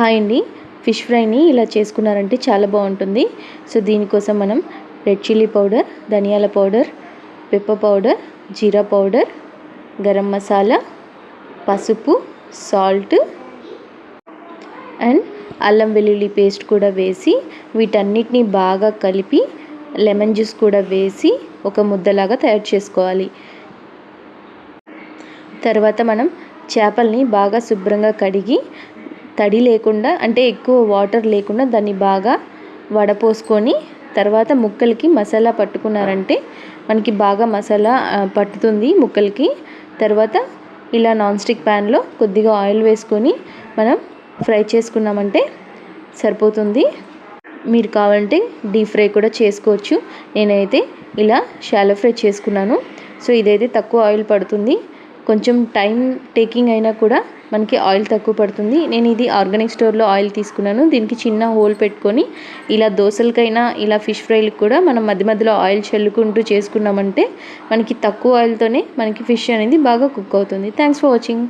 Hi అండి. Fish ఫ్రైని ఇలా చేసుకున్నారంటే చాలా బాగుంటుంది. సో దీనికోసం మనం రెడ్ చిల్లీ పౌడర్, ధనియాల పౌడర్, పెప్పర్ పౌడర్, జీరా పౌడర్, గరం మసాలా, పసుపు, సాల్ట్ అండ్ అల్లం వెల్లుల్లి పేస్ట్ కూడా వేసి వీటన్నిటిని బాగా కలిపి లెమన్ జ్యూస్ కూడా వేసి ఒక ముద్దలాగా తయారు చేసుకోవాలి. తర్వాత మనం చేపల్ని బాగా శుభ్రంగా కడిగి తడి లేకుండా అంటే ఎక్కువ వాటర్ లేకుండా దాన్ని బాగా వడపోసుకొని తర్వాత ముక్కలకి మసాలా పట్టుకున్నారంటే మనకి బాగా మసాలా పట్టుతుంది ముక్కలకి. తర్వాత ఇలా నాన్ స్టిక్ ప్యాన్లో కొద్దిగా ఆయిల్ వేసుకొని మనం ఫ్రై చేసుకున్నామంటే సరిపోతుంది. మీరు కావాలంటే డీప్ ఫ్రై కూడా చేసుకోవచ్చు. నేనైతే ఇలా షాలో ఫ్రై చేసుకున్నాను. సో ఇదైతే తక్కువ ఆయిల్ పడుతుంది. కొంచెం టైం టేకింగ్ అయినా కూడా మనకి ఆయిల్ తక్కువ పడుతుంది. నేను ఇది ఆర్గానిక్ స్టోర్లో ఆయిల్ తీసుకున్నాను. దీనికి చిన్న హోల్ పెట్టుకొని ఇలా దోశలకైనా ఇలా ఫిష్ ఫ్రైలకు కూడా మనం మధ్య మధ్యలో ఆయిల్ చల్లుకుంటూ చేసుకున్నామంటే మనకి తక్కువ ఆయిల్తోనే మనకి ఫిష్ అనేది బాగా కుక్ అవుతుంది. Thanks for watching.